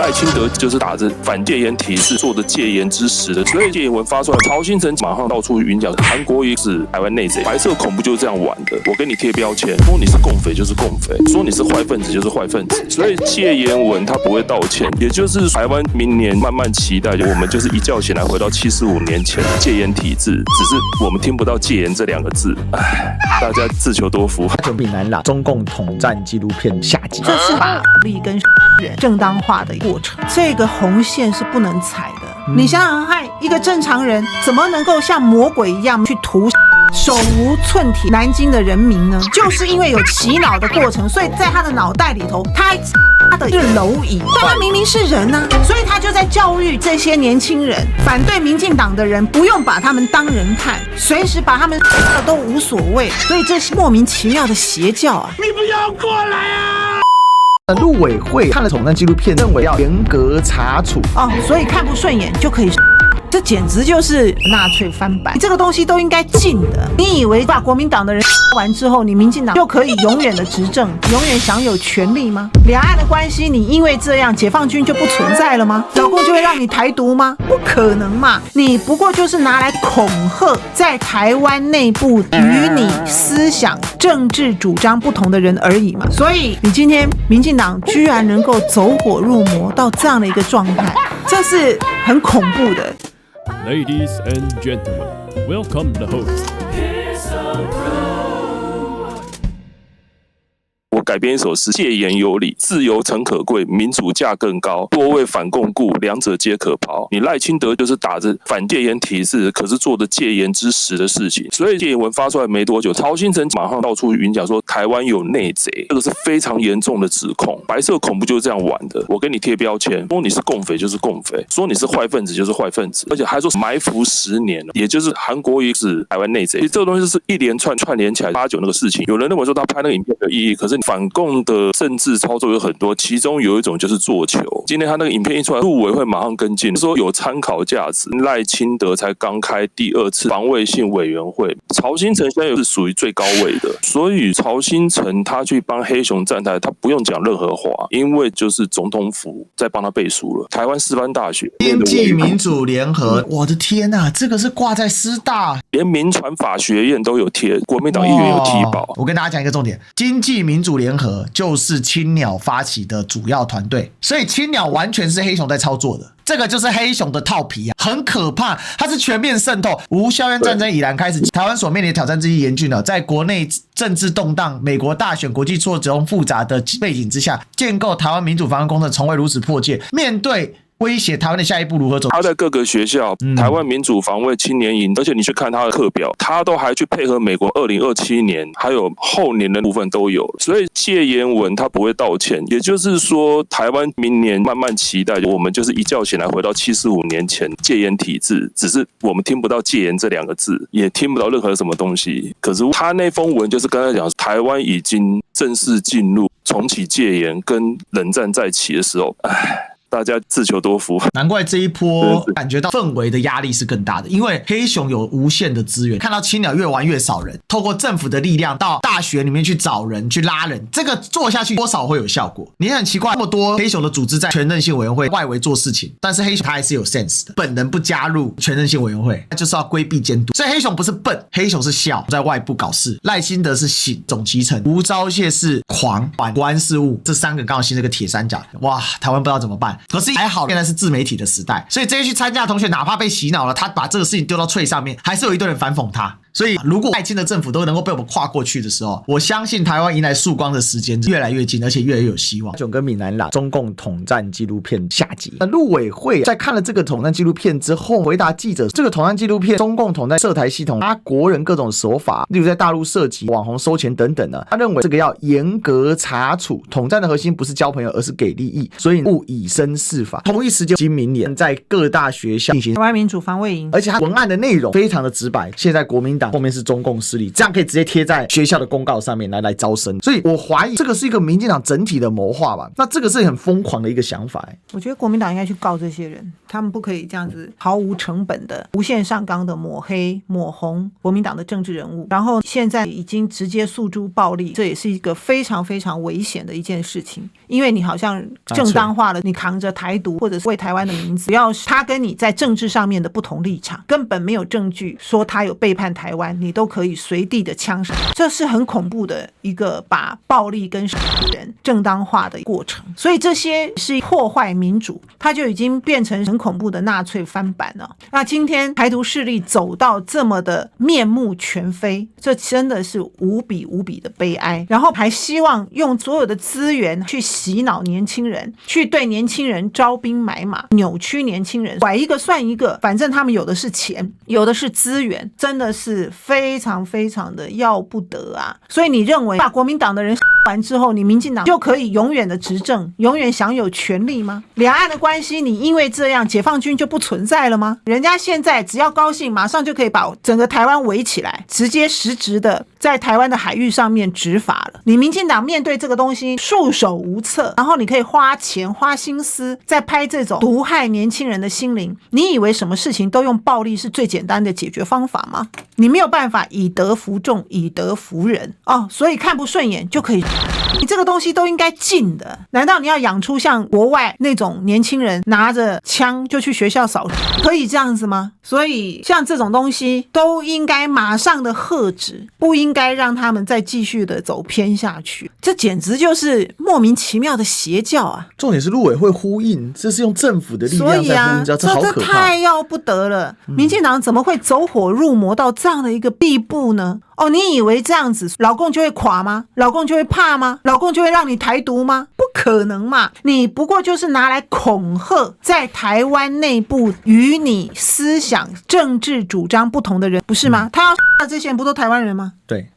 赖清德就是打着反戒严体制做的戒严之实的，所以戒严文发出来，曹兴诚马上到处云讲，韩国瑜是台湾内贼，白色恐怖就是这样玩的。我给你贴标签，说你是共匪就是共匪，说你是坏分子就是坏分子。所以戒严文他不会道歉，也就是台湾明年慢慢期待，我们就是一觉醒来回到75年前戒严体制，只是我们听不到戒严这2个字，唉，大家自求多福。准备南朗中共统战纪录片下集，这是把力跟人正当化的过程，这个红线是不能踩的。你想想看，一个正常人怎么能够像魔鬼一样去屠手无寸铁南京的人民呢？就是因为有洗脑的过程，所以在他的脑袋里头，他的是蝼蚁，但他明明是人啊，所以他就在教育这些年轻人，反对民进党的人不用把他们当人看，随时把他们都无所谓，所以这是莫名其妙的邪教啊！你不要过来啊！陆委会看了统战纪录片，认为要严格查处所以看不顺眼就可以。这简直就是纳粹翻版，这个东西都应该禁的。你以为把国民党的人完之后，你民进党就可以永远的执政，永远享有权利吗？两岸的关系，你因为这样，解放军就不存在了吗？老共就会让你台独吗？不可能嘛！你不过就是拿来恐吓在台湾内部与你思想、政治主张不同的人而已嘛。所以你今天民进党居然能够走火入魔到这样的一个状态，这是很恐怖的。Ladies and gentlemen, welcome the host. 我改编一首诗：戒严有理，自由诚可贵，民主价更高。多为反共故，两者皆可抛。你赖清德就是打着反戒严体制，可是做的戒严之实的事情。所以戒严文发出来没多久，曹兴诚马上到处云讲说台湾有内贼，这个是非常严重的指控。白色恐怖就是这样玩的。我给你贴标签，说你是共匪就是共匪，说你是坏分子就是坏分子，而且还说埋伏10年，也就是韩国瑜是台湾内贼。其实这个东西是一连串联起来89那个事情。有人认为说他拍那个影片有意义，可是反共的政治操作有很多，其中有一种就是做球。今天他那个影片一出来，陆委会马上跟进，说有参考价值。赖清德才刚开第2次防卫性委员会，曹兴诚现在是属于最高位的，所以曹兴诚他去帮黑熊站台，他不用讲任何话，因为就是总统府在帮他背书了。台湾师范大学经济民主联合，我的天哪，这个是挂在师大，连民传法学院都有贴，国民党议员有提保。我跟大家讲一个重点，经济民主联合就是青鸟发起的主要团队，所以青鸟完全是黑熊在操作的，这个就是黑熊的套皮啊，很可怕，它是全面渗透。无硝烟战争以来开始，台湾所面临的挑战之一严峻了，在国内政治动荡、美国大选、国际挫折复杂的背景之下，建构台湾民主防卫工程从未如此迫切。面对威胁台湾的下一步如何走？他在各个学校，台湾民主防卫青年营，而且你去看他的课表，他都还去配合美国2027年还有后年的部分都有。所以戒严文他不会道歉，也就是说，台湾明年慢慢期待，我们就是一觉醒来回到75年前戒严体制，只是我们听不到戒严这2个字，也听不到任何什么东西。可是他那封文就是刚才讲，台湾已经正式进入重启戒严跟冷战再起的时候，大家自求多福。难怪这一波感觉到氛围的压力是更大的，因为黑熊有无限的资源，看到青鸟越玩越少人，透过政府的力量到大学里面去找人去拉人，这个做下去多少会有效果。你很奇怪，那么多黑熊的组织在全韧性委员会外围做事情，但是黑熊他还是有 sense 的，本人不加入全韧性委员会，他就是要规避监督。所以黑熊不是笨，黑熊是笑，在外部搞事。赖清德是醒，总集成，吴钊燮是狂，管国安事务，这3个刚好形成一个铁三角。哇，台湾不知道怎么办。可是还好，现在是自媒体的时代，所以这些去参加的同学，哪怕被洗脑了，他把这个事情丢到脆上面，还是有一堆人反讽他。所以如果赖清德政府都能够被我们跨过去的时候，我相信台湾迎来曙光的时间越来越近，而且越来越有希望。囧跟闽南朗中共统战纪录片下集。陆委会在看了这个统战纪录片之后，回答记者，这个统战纪录片中共统战涉台系统，他国人各种手法，例如在大陆涉及网红收钱等等呢，他认为这个要严格查处。统战的核心不是交朋友，而是给利益，所以勿以身试法。同一时间，今明年在各大学校进行台湾民主防卫营，而且他文案的内容非常的直白。现在国民党党后面是中共势力，这样可以直接贴在学校的公告上面来招生。所以我怀疑这个是一个民进党整体的谋划吧。那这个是很疯狂的一个想法。我觉得国民党应该去告这些人，他们不可以这样子毫无成本的无限上纲的抹黑抹红国民党的政治人物，然后现在已经直接诉诸暴力，这也是一个非常非常危险的一件事情。因为你好像正当化了你扛着台独或者是为台湾的名字，只要是他跟你在政治上面的不同立场，根本没有证据说他有背叛台湾，你都可以随地的枪杀，这是很恐怖的一个把暴力跟人正当化的过程。所以这些是破坏民主，它就已经变成很恐怖的纳粹翻版了。那今天台独势力走到这么的面目全非，这真的是无比无比的悲哀。然后还希望用所有的资源去洗脑年轻人，去对年轻人招兵买马，扭曲年轻人，拐一个算一个，反正他们有的是钱，有的是资源，真的是非常非常的要不得啊。所以你认为把国民党的人完之后，你民进党就可以永远的执政，永远享有权利吗？两岸的关系你因为这样解放军就不存在了吗？人家现在只要高兴马上就可以把整个台湾围起来，直接实质的在台湾的海域上面执法了。你民进党面对这个东西束手无策，然后你可以花钱花心思在拍这种毒害年轻人的心灵，你以为什么事情都用暴力是最简单的解决方法吗？你没有办法以德服众以德服人哦，所以看不顺眼就可以，你这个东西都应该禁的。难道你要养出像国外那种年轻人拿着枪就去学校扫，可以这样子吗？所以像这种东西都应该马上的喝止，不应该让他们再继续的走偏下去。这简直就是莫名其妙的邪教啊！重点是陆委会呼应，这是用政府的力量在呼应，这好可怕，这太要不得了。民进党怎么会走火入魔到这样的一个地步呢？哦，你以为这样子老共就会垮吗？老共就会怕吗？老共就会让你台独吗？不可能嘛！你不过就是拿来恐吓在台湾内部与你思想政治主张不同的人，不是吗？他要这些人不都台湾人吗？对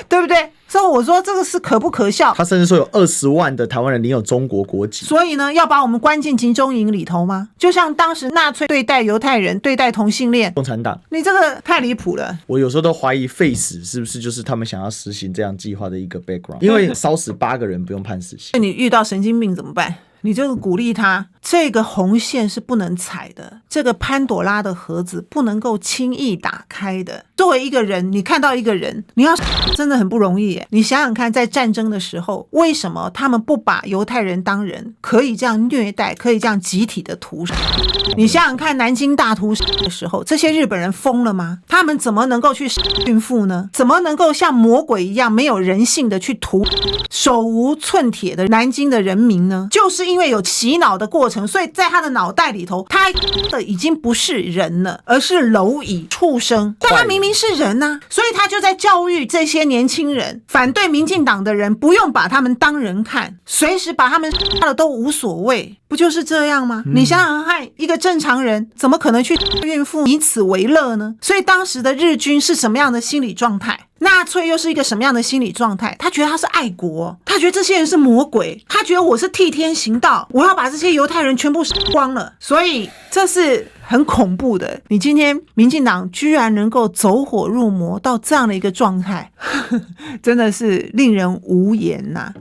对不对？所以我说这个是可不可笑。他甚至说有20万的台湾人领有中国国籍，所以呢，要把我们关进集中营里头吗？就像当时纳粹对待犹太人、对待同性恋，共产党，你这个太离谱了。我有时候都怀疑废死是不是就是他们想要实行这样计划的一个 background， 因为烧死8个人不用判死刑。你遇到神经病怎么办？你就鼓励他，这个红线是不能踩的，这个潘朵拉的盒子不能够轻易打开的。作为一个人，你看到一个人，你要真的很不容易耶。你想想看，在战争的时候，为什么他们不把犹太人当人，可以这样虐待，可以这样集体的屠杀？你想想看，南京大屠杀的时候，这些日本人疯了吗？他们怎么能够去孕妇呢？怎么能够像魔鬼一样没有人性的去屠手无寸铁的南京的人民呢？就是因为有洗脑的过程，所以在他的脑袋里头，他的已经不是人了，而是蝼蚁畜生。但他明明是人啊，所以他就在教育这些年轻人，反对民进党的人不用把他们当人看，随时把他们杀了都无所谓，不就是这样吗？你想想看，一个正常人怎么可能去孕妇以此为乐呢？所以当时的日军是什么样的心理状态？纳粹又是一个什么样的心理状态？他觉得他是爱国，他觉得这些人是魔鬼，他觉得我是替天行道，我要把这些犹太人全部杀光了。所以这是很恐怖的。你今天民进党居然能够走火入魔到这样的一个状态，真的是令人无言呐。